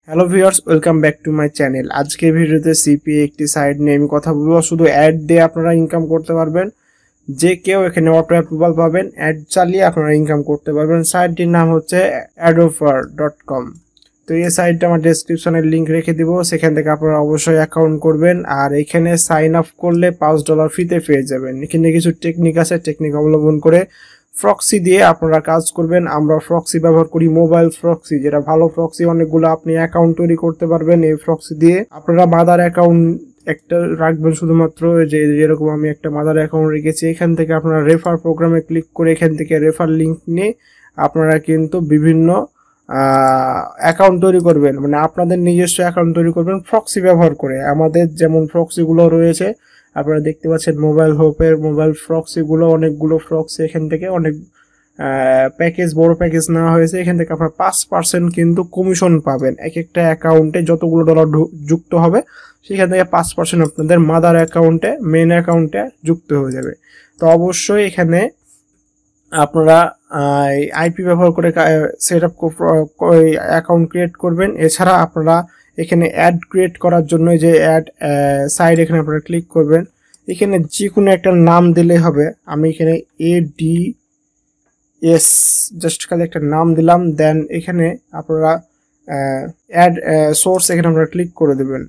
Hello viewers, welcome back to my channel. আজকের ভিডিওতে CPA একটি সাইট নিয়ে আমি কথা বলবো। শুধু অ্যাড দিয়ে আপনারা ইনকাম করতে পারবেন। যে কেউ এখানে অটো অ্যাপ্রুভাল পাবেন, অ্যাড চালিয়ে আপনারা ইনকাম করতে পারবেন। সাইটটির নাম হচ্ছে adoffer.com। তো এই সাইটটা আমার ডেসক্রিপশনের লিঙ্ক রেখে দিব, সেখান থেকে আপনারা অবশ্যই অ্যাকাউন্ট করবেন। আর এখানে সাইন আপ করলে $5 ফ্রিতে পেয়ে যাবেন। এখানে কিছু টেকনিক আছে, টেকনিক অবলম্বন করে ফ্রক্সি দিয়ে আপনারা কাজ করবেন। আমরা ফ্রক্সি ব্যবহার করি, মোবাইল ফ্রক্সি, যেটা ভালো ফ্রক্সি। অনেকগুলো আপনি অ্যাকাউন্ট তৈরি করতে পারবেন এই ফ্রক্সি দিয়ে। আপনারা মাদার অ্যাকাউন্ট একটা রাখবেন শুধুমাত্র, যেরকম আমি একটা মাদার অ্যাকাউন্ট রেখেছি। এখান থেকে আপনারা রেফার প্রোগ্রামে ক্লিক করে এখান থেকে রেফার লিঙ্ক নিয়ে আপনারা কিন্তু বিভিন্ন অ্যাকাউন্ট তৈরি করবেন, মানে আপনাদের নিজস্ব অ্যাকাউন্ট তৈরি করবেন ফ্রক্সি ব্যবহার করে। আমাদের যেমন ফ্রক্সিগুলো রয়েছে আপনারা দেখতে পাচ্ছেন, মোবাইল হোপের মোবাইল ফ্রক্সিগুলো, অনেকগুলো ফ্রক্সি এখান থেকে অনেক প্যাকেজ, বড় প্যাকেজ নেওয়া হয়েছে। এখান থেকে আপনারা 5% কিন্তু কমিশন পাবেন। এক একটা অ্যাকাউন্টে যতগুলো ডলার যুক্ত হবে সেখান থেকে 5% আপনাদের মাদার অ্যাকাউন্টে, মেন অ্যাকাউন্টে যুক্ত হয়ে যাবে। তো অবশ্যই এখানে আপনারা আইপি ব্যবহার করে সেট আপ অ্যাকাউন্ট ক্রিয়েট করবেন। এছাড়া আপনারা এখানে অ্যাড ক্রিয়েট করার জন্য যে অ্যাড সাইড, এখানে আপনারা ক্লিক করবেন। এখানে যে কোনো একটা নাম দিলে হবে। আমি এখানে ADS জাস্ট খালি একটা নাম দিলাম। দেন এখানে আপনারা অ্যাড সোর্স, এখানে আপনারা ক্লিক করে দেবেন।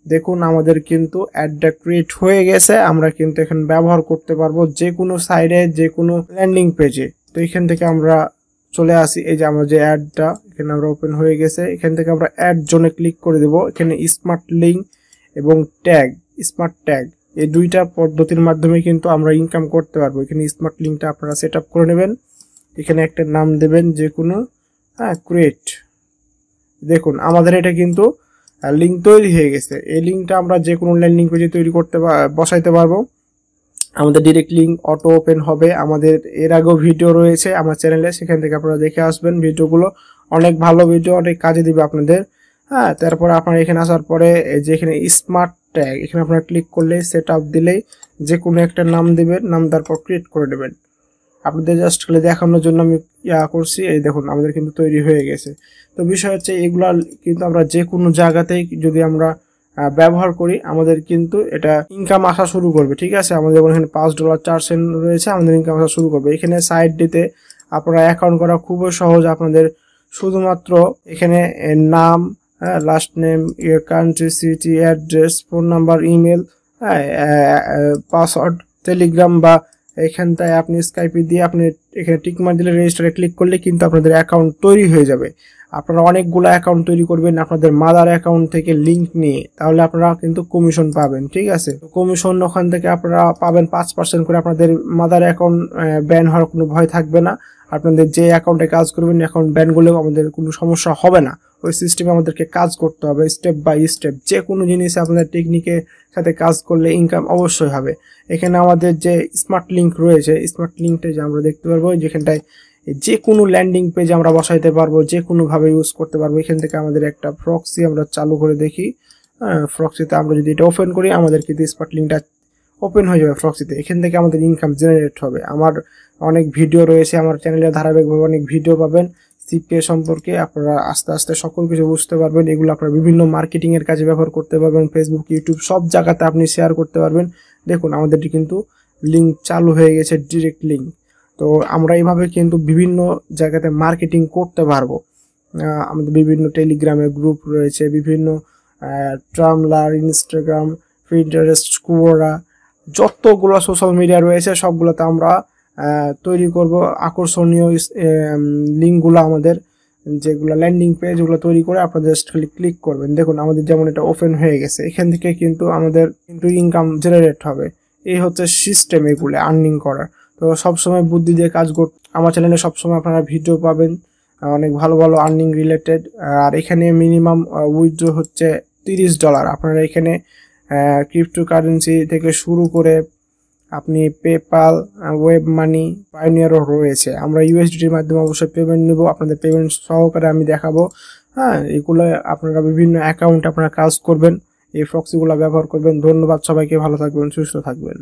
দেখুন আমাদের কিন্তু অ্যাডটা ক্রিয়েট হয়ে গেছে। আমরা কিন্তু এখানে ব্যবহার করতে পারবো যে কোনো সাইডে, যে কোনো ল্যান্ডিং পেজে। তো এখান থেকে আমরা চলে আসি, এই যে আমরা যে অ্যাডটা এখানে আমরা ওপেন হয়ে গেছে। এখান থেকে আমরা অ্যাড জোনে ক্লিক করে দেব। এখানে স্মার্ট লিঙ্ক এবং ট্যাগ, স্মার্ট ট্যাগ, এই দুইটা পদ্ধতির মাধ্যমে কিন্তু আমরা ইনকাম করতে পারবো। এখানে স্মার্ট লিঙ্কটা আপনারা সেট আপ করে নেবেন। এখানে একটা নাম দেবেন যে কোনো, ক্রিয়েট। দেখুন আমাদের এটা কিন্তু লিঙ্ক তৈরি হয়ে গেছে। এই লিঙ্কটা আমরা যে কোনো ল্যান্ডিং পেজে তৈরি করতে বসাইতে পারবো। আমাদের ডিরেক্ট লিঙ্ক অটো ওপেন হবে। আমাদের এর আগেও ভিডিও রয়েছে আমার চ্যানেলে, সেখান থেকে আপনারা দেখে আসবেন। ভিডিওগুলো অনেক ভালো ভিডিও, অনেক কাজে দিবে আপনাদের। তারপরে আপনারা এখানে আসার পরে যে এখানে স্মার্ট ট্যাগ, এখানে আপনারা ক্লিক করলে সেট আপ দিলেই যে কোনো একটা নাম দিবেন, নাম তারপর ক্রিয়েট করে দেবেন। আপনাদের জাস্ট খালি দেখানোর জন্য আমি করছি। এই দেখুন আমাদের কিন্তু তৈরি হয়ে গেছে। তো বিষয় হচ্ছে এগুলা কিন্তু আমরা যে কোনো জায়গাতেই যদি আমরা ব্যবহার করি, আমাদের কিন্তু এটা ইনকাম আসা শুরু করবে। ঠিক আছে, আমাদের যেমন এখানে $5.04 রয়েছে, আমাদের ইনকাম আসা শুরু করবে। এখানে সাইড দিতে আপনারা অ্যাকাউন্ট করা খুবই সহজ। আপনাদের শুধুমাত্র এখানে নাম, last name, your country, city, address, phone number, email, password, Telegram বা এখানটায় আপনি স্কাইপে দিয়ে আপনি এখানে টিকমার দিলে, রেজিস্টারে ক্লিক করলে কিন্তু আপনাদের অ্যাকাউন্ট তৈরি হয়ে যাবে। আপনারা অনেকগুলো অ্যাকাউন্ট তৈরি করবেন আপনাদের মাদার অ্যাকাউন্ট থেকে লিঙ্ক নিয়ে, তাহলে আপনারা কিন্তু কমিশন পাবেন। ঠিক আছে, কমিশন ওখান থেকে আপনারা পাবেন 5% করে। আপনাদের মাদার অ্যাকাউন্ট ব্যান হওয়ার কোনো ভয় থাকবে না। আপনাদের যে অ্যাকাউন্টে কাজ করবেন অ্যাকাউন্ট ব্যান করলেও আমাদের কোনো সমস্যা হবে না। ওই সিস্টেমে আমাদেরকে কাজ করতে হবে স্টেপ বাই স্টেপ। যে কোনো জিনিসে আপনাদের টেকনিকের সাথে কাজ করলে ইনকাম অবশ্যই হবে। এখানে আমাদের যে স্মার্ট লিঙ্ক রয়েছে, স্মার্ট লিঙ্কটা যে আমরা দেখতে পারবো, যেখানটায় যে কোনো ল্যান্ডিং পেজে আমরা বসাইতে পারবো, যে কোনোভাবে ইউজ করতে পারবো। এখান থেকে আমাদের একটা ফ্রক্সি আমরা চালু করে দেখি। ফ্রক্সিতে আমরা যদি এটা ওপেন করি, আমাদের কিন্তু স্মার্ট লিঙ্কটা ওপেন হয়ে যাবে ফ্রক্সিতে। এখান থেকে আমাদের ইনকাম জেনারেট হবে। আমার অনেক ভিডিও রয়েছে আমার চ্যানেলে, ধারাবাহিকভাবে অনেক ভিডিও পাবেন সিপিএ সম্পর্কে। আপনারা আস্তে আস্তে সকল কিছু বুঝতে পারবেন। এগুলো আপনারা বিভিন্ন মার্কেটিং এর কাজে ব্যবহার করতে পারবেন। ফেসবুক, ইউটিউব সব জায়গাতে আপনি শেয়ার করতে পারবেন। দেখুন আমাদের কিন্তু লিঙ্ক চালু হয়ে গেছে, ডিরেক্ট লিঙ্ক। তো আমরা এইভাবে কিন্তু বিভিন্ন জায়গাতে মার্কেটিং করতে পারবো। আমাদের বিভিন্ন টেলিগ্রামে গ্রুপ রয়েছে, বিভিন্ন ট্রামলার, ইনস্টাগ্রাম, পিন্টারেস্ট, কুয়োরা, যতগুলো সোশ্যাল মিডিয়া রয়েছে সবগুলোতে আমরা তৈরি করব আকর্ষণীয় লিঙ্কগুলো। আমাদের যেগুলো ল্যান্ডিং পেজ, ওগুলো তৈরি করে আপনাদের জাস্ট খালি ক্লিক করবেন। দেখুন আমাদের যেমন এটা ওপেন হয়ে গেছে। এখান থেকে কিন্তু আমাদের কিন্তু ইনকাম জেনারেট হবে। এই হচ্ছে সিস্টেম এগুলো আর্নিং করার। তো সবসময় বুদ্ধি দিয়ে কাজ করতে আমার চ্যানেলে সবসময় আপনারা ভিডিও পাবেন অনেক ভালো ভালো আর্নিং রিলেটেড। আর এখানে মিনিমাম উইথড্র হচ্ছে $30। আপনারা এখানে ক্রিপ্টোকারেন্সি থেকে শুরু করে আপনি পেপাল, ওয়েব মানি, পায়োনিয়ারও রয়েছে। আমরা ইউএসডিটির মাধ্যমে অবশ্যই পেমেন্ট নেব, আপনাদের পেমেন্ট সহকারে আমি দেখাবো। এগুলো আপনারা বিভিন্ন অ্যাকাউন্ট আপনারা কাজ করবেন, এই ফ্রক্সিগুলো ব্যবহার করবেন। ধন্যবাদ সবাইকে, ভালো থাকবেন, সুস্থ থাকবেন।